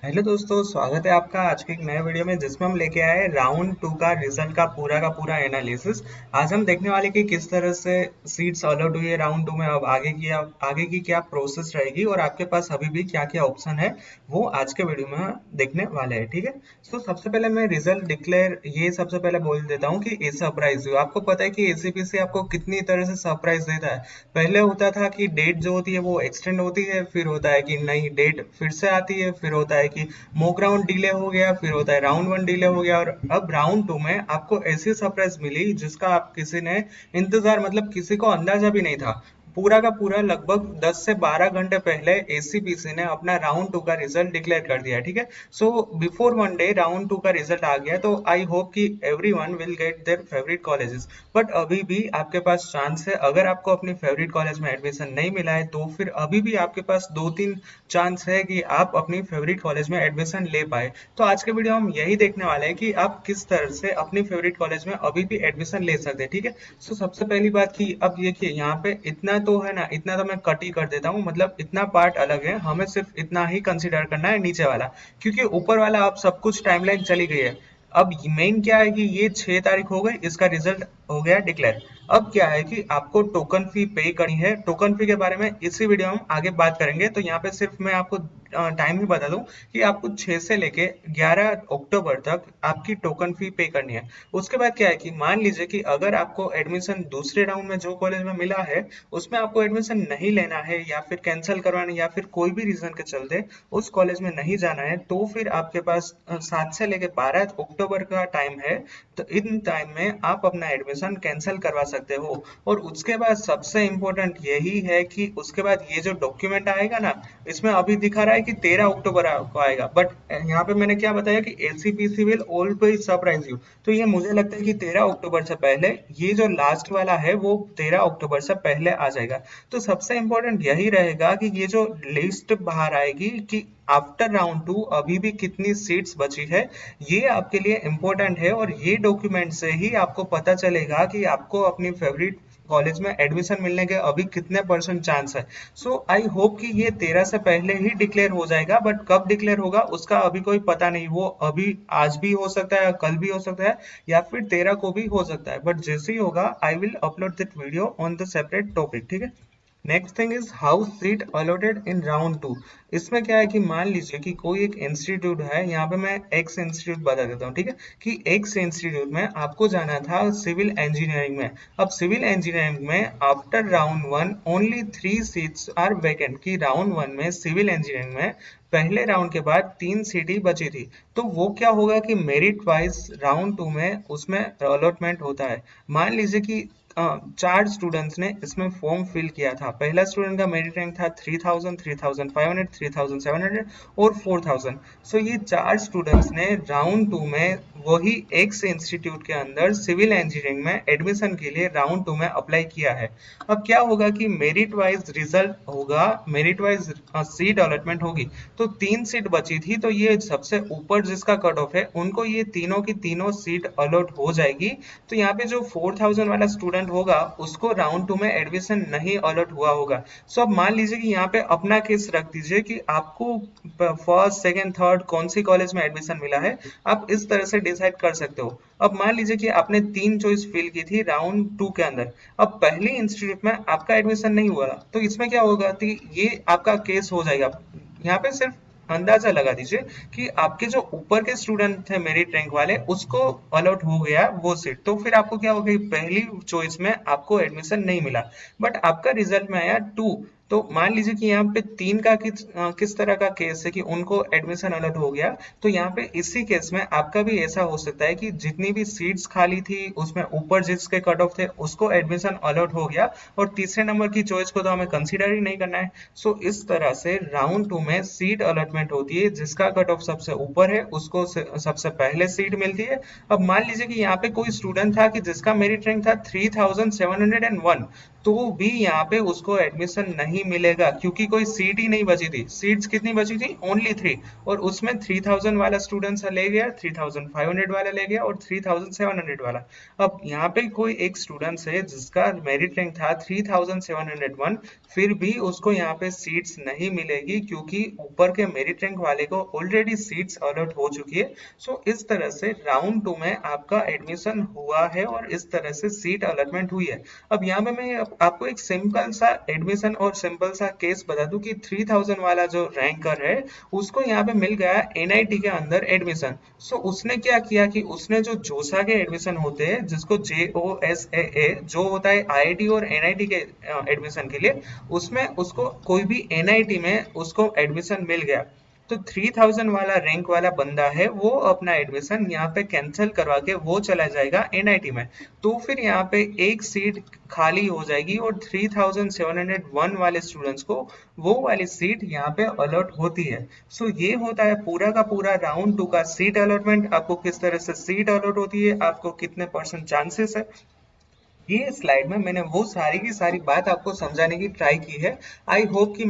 Hello दोस्तों, स्वागत है आपका आज के एक नए वीडियो में जिसमें हम लेके आए राउंड टू का रिजल्ट का पूरा एनालिसिस। आज हम देखने वाले कि किस तरह से सीट्स अलॉट हुई है राउंड टू में। अब आगे की क्या प्रोसेस रहेगी और आपके पास अभी भी क्या क्या ऑप्शन है वो आज के वीडियो में देखने वाले हैं। ठीक है, तो सबसे पहले मैं रिजल्ट डिक्लेयर ये सबसे पहले बोल देता हूँ कि ए सरप्राइज यू। आपको पता है कि एसीपीसी आपको कितनी तरह से सरप्राइज देता है। पहले होता था कि डेट जो होती है वो एक्सटेंड होती है, फिर होता है कि नई डेट फिर से आती है, फिर होता है कि मॉक राउंड डिले हो गया, फिर होता है राउंड वन डिले हो गया, और अब राउंड टू में आपको ऐसी सरप्राइज मिली जिसका आप किसी ने इंतजार मतलब किसी को अंदाजा भी नहीं था। पूरा का पूरा लगभग 10 से 12 घंटे पहले एसीपीसी ने अपना राउंड टू का रिजल्ट डिक्लेयर कर दिया। ठीक है, so before one day round to का रिजल्ट आ गया, तो आई होप कि everyone will get their favourite colleges. But अभी भी आपके पास चांस है, अगर आपको अपनी फेवरेट कॉलेज में एडमिशन नहीं मिला है तो फिर अभी भी आपके पास 2-3 चांस है कि आप अपनी फेवरेट कॉलेज में एडमिशन ले पाए। तो आज के वीडियो हम यही देखने वाले हैं कि आप किस तरह से अपनी फेवरेट कॉलेज में अभी भी एडमिशन ले सकते हैं। ठीक है, सो सबसे पहली बात कि अब देखिए यहाँ पे इतना तो है ना, इतना तो मैं कट ही कर देता हूँ, मतलब इतना पार्ट अलग है, हमें सिर्फ इतना ही कंसिडर करना है नीचे वाला, क्योंकि ऊपर वाला अब सब कुछ टाइमलाइन चली गई है। अब मेन क्या है कि ये 6 तारीख हो गई, इसका रिजल्ट हो गया डिक्लेयर। अब क्या है कि आपको टोकन फी पे करनी है। टोकन फी के बारे में इसी वीडियो में हम आगे बात करेंगे, तो यहाँ पे सिर्फ मैं आपको टाइम ही बता दूं कि आपको 6 से लेके 11 अक्टूबर तक आपकी टोकन फी पे करनी है। उसके बाद क्या है कि मान लीजिए कि अगर आपको एडमिशन दूसरे राउंड में जो कॉलेज में मिला है उसमें आपको एडमिशन नहीं लेना है, या फिर कैंसिल करवाना है, या फिर कोई भी रीजन के चलते उस कॉलेज में नहीं जाना है, तो फिर आपके पास 7 से लेके 12 अक्टूबर का टाइम है। तो इन टाइम में आप अपना एडमिशन कैंसिल करवा सकते हो। और उसके बाद सबसे इम्पोर्टेंट यही है कि उसके बाद ये जो डॉक्यूमेंट आएगा ना, इसमें अभी दिखा रहा है कि 13 अक्टूबर को आएगा, बट यहाँ पे मैंने क्या बताया कि ACPC will always surprise you. तो ये मुझे लगता है कि 13 अक्टूबर से पहले ये जो लास्ट वाला है वो 13 अक्टूबर से पहले आ जाएगा। तो सबसे इम्पोर्टेंट यही रहेगा कि ये जो लिस्ट बाहर आएगी कि आफ्टर राउंड टू अभी भी कितनी सीट्स बची है, ये आपके लिए इम्पोर्टेंट है। और ये डॉक्यूमेंट से ही आपको पता चलेगा कि आपको अपनी फेवरेट कॉलेज में एडमिशन मिलने के अभी कितने परसेंट चांस है। सो आई होप कि ये 13 से पहले ही डिक्लेयर हो जाएगा, बट कब डिक्लेयर होगा उसका अभी कोई पता नहीं। वो अभी आज भी हो सकता है, कल भी हो सकता है, या फिर 13 को भी हो सकता है, बट जैसे ही होगा I will upload that video on the separate topic. ठीक है, next thing is how seat allotted in round to. इसमें क्या है कि मान लीजिए कि कोई एक इंस्टीट्यूट है, यहाँ पे मैं एक्स इंस्टीट्यूट बता देता हूँ। ठीक है, कि एक्स इंस्टीट्यूट में आपको जाना था सिविल इंजीनियरिंग में। अब सिविल इंजीनियरिंग में after round one only 3 seats are vacant. की राउंड वन में सिविल इंजीनियरिंग में पहले राउंड के बाद 3 सीट ही बची थी। तो वो क्या होगा कि मेरिट वाइज राउंड टू में उसमें अलॉटमेंट होता है। मान लीजिए कि 4 स्टूडेंट्स ने इसमें फॉर्म फिल किया था। पहला स्टूडेंट का मेरिट रैंक था 3000, 3500, 3700 और 4000। सो ये 4 स्टूडेंट्स ने राउंड टू में वही एक से इंस्टीट्यूट के अंदर सिविल इंजीनियरिंग में एडमिशन के लिए राउंड टू में अप्लाई किया है। अब क्या होगा कि मेरिट वाइज रिजल्ट होगा, मेरिट वाइज सीट अलॉटमेंट होगी। तो 3 सीट बची थी, तो ये सबसे ऊपर जिसका कट ऑफ है उनको ये तीनों की तीनों सीट अलॉट हो जाएगी। तो यहाँ पे जो 4000 वाला स्टूडेंट होगा उसको राउंड टू में एडमिशन नहीं अलॉट हुआ होगा। सो अब मान लीजिए कि यहाँ पे अपना केस रख दीजिए कि आपको फर्स्ट सेकंड थर्ड कौन सी कॉलेज में एडमिशन मिला है, आप इस तरह से डिसाइड कर सकते हो। अब मान लीजिए कि आपने 3 चॉइस फिल की थी राउंड टू के अंदर, अब पहले इंस्टीट्यूट में आपका एडमिशन नहीं हुआ, तो इसमें क्या होगा कि ये आपका केस हो जाएगा। यहाँ पे सिर्फ अंदाजा लगा दीजिए कि आपके जो ऊपर के स्टूडेंट थे मेरिट रैंक वाले उसको अलॉट हो गया वो सीट, तो फिर आपको क्या होगा, पहली चॉइस में आपको एडमिशन नहीं मिला, बट आपका रिजल्ट में आया 2। तो मान लीजिए कि यहाँ पे 3 का किस तरह का केस है कि उनको एडमिशन अलॉट हो गया। तो यहाँ पे इसी केस में आपका भी ऐसा हो सकता है कि जितनी भी सीट्स खाली थी उसमें ऊपर जिसके कट ऑफ थे उसको एडमिशन अलॉट हो गया, और तीसरे नंबर की चॉइस को तो हमें कंसीडर ही नहीं करना है। सो इस तरह से राउंड टू में सीट अलॉटमेंट होती है, जिसका कट ऑफ सबसे ऊपर है उसको सबसे पहले सीट मिलती है। अब मान लीजिए कि यहाँ पे कोई स्टूडेंट था कि जिसका मेरिट रैंक था 3701, तो भी यहाँ पे उसको एडमिशन नहीं नहीं मिलेगा क्योंकि कोई सीट ही नहीं बची थी। सीट्स कितनी बची थी? ओनली 3, और उसमें 3000 वाला स्टूडेंट्स ले गया, 3500 वाला ले गया और 3700 वाला। अब यहाँ पे कोई एक स्टूडेंट है जिसका मेरिट रैंक था 3701, फिर भी उसको यहाँ पे सीट्स नहीं मिलेगी क्योंकि ऊपर के मेरिट रैंक वाले को ऑलरेडी सीट्स अलॉट हो चुकी है। सो इस तरह से राउंड 2 में आपका एडमिशन हुआ है और इस तरह से सीट अलॉटमेंट हुई है। अब यहाँ पे मैं आपको एक सिंपल सा एडमिशन और सिंपल सा केस बता दूं कि 3000 वाला जो रैंकर है उसको यहाँ पे मिल गया एनआईटी के अंदर एडमिशन। सो उसने क्या किया कि उसने जो जोसा के एडमिशन होते हैं जिसको JOSAA जो होता है आईआईटी और एनआईटी के एडमिशन के लिए, उसमें उसको कोई भी एनआईटी में उसको एडमिशन मिल गया तो 3000 वाला रैंक वाला बंदा है वो अपना एडमिशन यहाँ पे कैंसिल करवा के वो चला जाएगा एनआईटी में। तो फिर यहाँ पे एक सीट खाली हो जाएगी और 3701 वाले स्टूडेंट्स को वो वाली सीट यहाँ पे अलॉट होती है। सो ये होता है पूरा का पूरा राउंड 2 का सीट अलॉटमेंट। आपको किस तरह से सीट अलॉट होती है, आपको कितने % चांसेस है, ये स्लाइड में मैंने वो सारी की सारी बात आपको समझाने की ट्राई की है। आई होप कि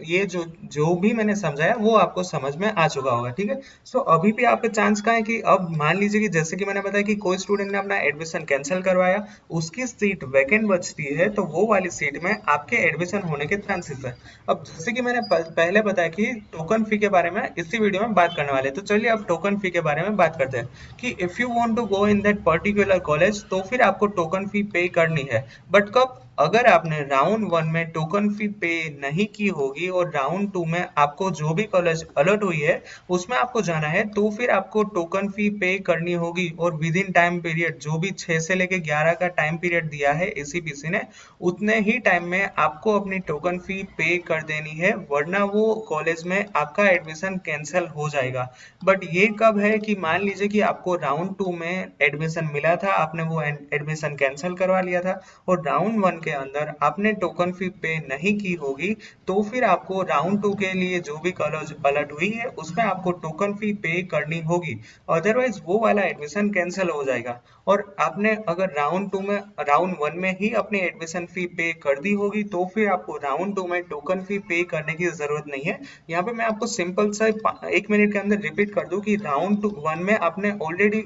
ये जो जो भी मैंने समझाया वो आपको समझ में आ चुका होगा। ठीक है, सो अभी भी आपका चांस का है कि अब मान लीजिए कि जैसे कि मैंने बताया कि कोई स्टूडेंट ने अपना एडमिशन कैंसिल करवाया, उसकी सीट वैकेंट बचती है तो वो वाली सीट में आपके एडमिशन होने के चांसेस है। अब जैसे कि मैंने पहले बताया कि टोकन फी के बारे में इसी वीडियो में बात करने वाले, तो चलिए अब टोकन फी के बारे में बात करते हैं कि if you want to go in that particular college तो फिर आपको टोकन फी पे करनी है। बट कब? अगर आपने राउंड 1 में टोकन फी पे नहीं की होगी और राउंड 2 में आपको जो भी कॉलेज अलॉट हुई है उसमें आपको जाना है तो फिर आपको टोकन फी पे करनी होगी और विद इन टाइम पीरियड जो भी 6 से लेके 11 का टाइम पीरियड दिया है एसीपीसी ने उतने ही टाइम में आपको अपनी टोकन फी पे कर देनी है, वरना वो कॉलेज में आपका एडमिशन कैंसिल हो जाएगा। बट ये कब है कि मान लीजिए कि आपको राउंड 2 में एडमिशन मिला था, आपने वो एडमिशन कैंसिल करवा लिया था और राउंड 1 के अंदर आपने टोकन फी पे नहीं की होगी तो फिर आपको राउंड 2 के लिए जो भी कॉलेज अलॉट हुई है उसमें आपको टोकन फी पे करनी होगी, अदरवाइज वो वाला एडमिशन कैंसिल हो जाएगा। और आपने अगर राउंड 1 में ही अपनी एडमिशन फी पे कर दी होगी तो फिर आपको राउंड 2 में टोकन फी पे करने की जरूरत नहीं है। यहाँ पे मैं आपको सिंपल सा 1 मिनट के अंदर रिपीट कर दूं कि राउंड 1 में आपने ऑलरेडी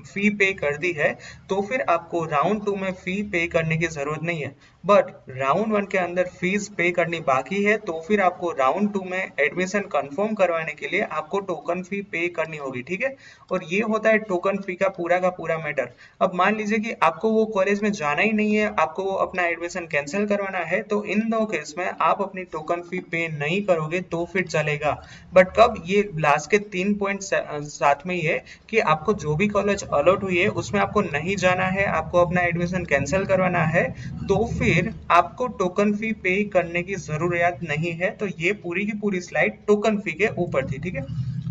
फी पे कर दी है तो फिर आपको राउंड 2 में फी पे करने की जरूरत नहीं है। बट राउंड 1 के अंदर फीस पे करनी बाकी है तो फिर आपको राउंड 2 में एडमिशन कंफर्म करवाने के लिए आपको टोकन फी पे करनी होगी। ठीक है, और ये होता है टोकन फी का पूरा मैटर। अब मान लीजिए कि आपको वो कॉलेज में जाना ही नहीं है, आपको वो अपना एडमिशन कैंसिल करवाना है, तो इन दो केस में आप अपनी टोकन फी पे नहीं करोगे तो फिर चलेगा। बट कब? ये लास्ट के 3 पॉइंट साथ में ही है कि आपको जो भी कॉलेज अलॉट हुई है उसमें आपको नहीं जाना है, आपको अपना एडमिशन कैंसिल करवाना है तो फिर आपको टोकन फी पे करने की जरूरत नहीं है। तो ये पूरी की पूरी स्लाइड टोकन फी के ऊपर थी। ठीक है,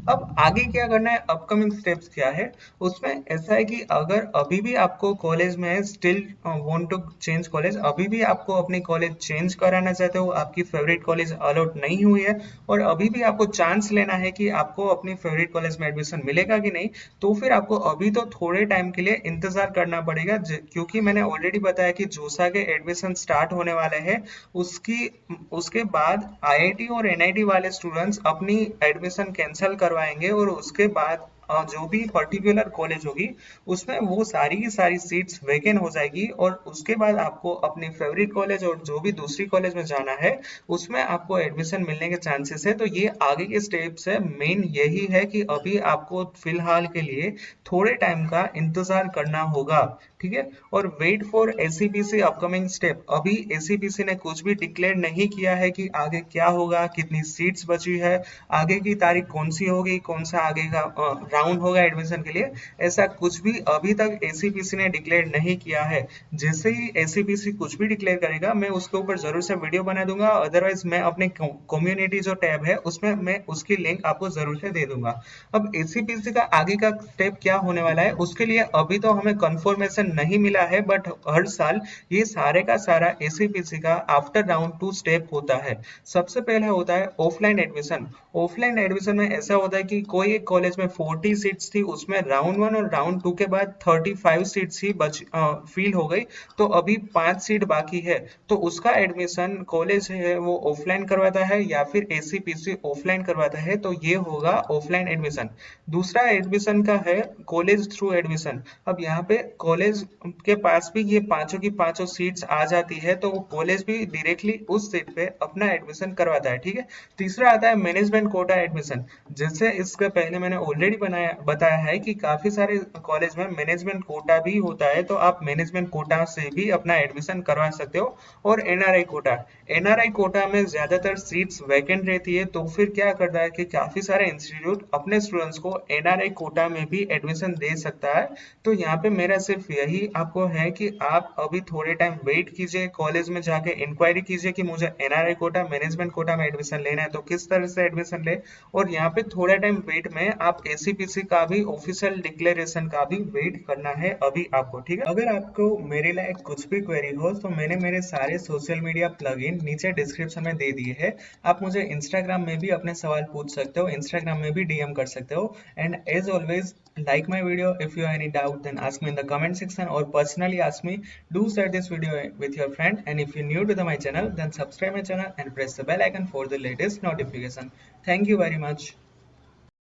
अब आगे क्या करना है, अपकमिंग स्टेप्स क्या है, उसमें ऐसा है कि अगर अभी भी आपको कॉलेज में still want to change college, अभी भी आपको अपनी कॉलेज चेंज कराना चाहते हो, आपकी फेवरेट कॉलेज अलॉट नहीं हुई है और अभी भी आपको चांस लेना है कि आपको अपनी फेवरेट कॉलेज में एडमिशन मिलेगा कि नहीं, तो फिर आपको अभी तो थोड़े टाइम के लिए इंतजार करना पड़ेगा क्योंकि मैंने ऑलरेडी बताया कि जोसा के एडमिशन स्टार्ट होने वाले हैं। उसके बाद आईआईटी और एनआईटी वाले स्टूडेंट्स अपनी एडमिशन कैंसिल करवाएंगे और उसके बाद जो भी पर्टिकुलर कॉलेज होगी उसमें वो सारी की सारी सीट्स वेकेंट हो जाएगी और उसके बाद आपको अपनी फेवरेट कॉलेज और जो भी दूसरी कॉलेज में जाना है उसमें आपको एडमिशन मिलने के चांसेस है। तो ये आगे के स्टेप्स है, मेन यही है कि अभी आपको फिलहाल के लिए थोड़े टाइम का इंतजार करना होगा। ठीक है, और wait for ACPC upcoming step. अभी एसीपीसी ने कुछ भी डिक्लेयर नहीं किया है कि आगे क्या होगा, कितनी सीट्स बची है, आगे की तारीख कौन सी होगी, कौन सा आगे का राउंड होगा एडमिशन के लिए, ऐसा कुछ भी अभी तक एसीपीसी ने डिक्लेयर नहीं किया है। जैसे ही एसीपीसी कुछ भी डिक्लेयर करेगा मैं उसके ऊपर जरूर से वीडियो बना दूंगा, अदरवाइज मैं अपने कम्युनिटी जो टैब है उसमें मैं उसकी लिंक आपको जरूर से दे दूंगा। अब एसीपीसी का आगे का स्टेप क्या होने वाला है उसके लिए अभी तो हमें कंफर्मेशन नहीं मिला है, बट हर साल ये सारे का सारा एसीपीसी का आफ्टर राउंड 2 स्टेप होता है। सबसे पहले होता है ऑफलाइन एडमिशन। ऑफलाइन एडमिशन में ऐसा होता है कि कोई एक कॉलेज में 40 40 सीट्स थी उसमें राउंड 1 और राउंड 2 के बाद 35 सीट्स ही फील हो गई, तो अभी 5 सीट बाकी है। तो उसका एडमिशन कॉलेज है वो ऑफलाइन करवाता है या फिर एसीपीसी ऑफलाइन करवाता है, तो ये होगा ऑफलाइन एडमिशन। दूसरा एडमिशन का है कॉलेज थ्रू एडमिशन। अब यहाँ पे कॉलेज के पास भी ये पांचों की पांचों सीट्स आ जाती है, तो कॉलेज भी डायरेक्टली उस सीट पे अपना एडमिशन करवाता है, ठीक है। तीसरा आता है मैनेजमेंट कोटा एडमिशन। जैसे इसके पहले मैंने ऑलरेडी बताया है कि काफी सारे कॉलेज में मैनेजमेंट कोटा भी होता है, तो आप मैनेजमेंट कोटा से भी अपना एडमिशन करवा सकते हो। और एनआरआई कोटा, एनआरआई कोटा में ज्यादातर सीट्स वैकेंट रहती है, तो फिर क्या करता है कि काफी सारे इंस्टीट्यूट अपने स्टूडेंट्स को एनआरआई कोटा में भी एडमिशन दे सकता है। तो यहाँ पे मेरा सिर्फ यही आपको है कि आप अभी थोड़े टाइम वेट कीजिए, कॉलेज में जाके इंक्वायरी कीजिए कि मुझे एनआरआई कोटा मैनेजमेंट कोटा में एडमिशन लेना है तो किस तरह से एडमिशन ले। और यहाँ पे थोड़ा टाइम वेट में आप एसीपीसी का भी ऑफिशियल डिक्लेरेशन का भी वेट करना है अभी आपको, ठीक है। अगर आपको मेरे लायक कुछ भी क्वेरी हो तो मैंने मेरे सारे सोशल मीडिया प्लगइन नीचे डिस्क्रिप्शन में दे दिए हैं। आप मुझे इंस्टाग्राम में भी अपने सवाल पूछ सकते हो, इंस्टाग्राम में भी डीएम कर सकते हो। And as always, like my video. If you have any doubt, then ask me in the comment section or personally ask me. Do share this video with your friend, and if you're new to my channel, then subscribe my channel and press the bell icon for the latest notification. Thank you very much.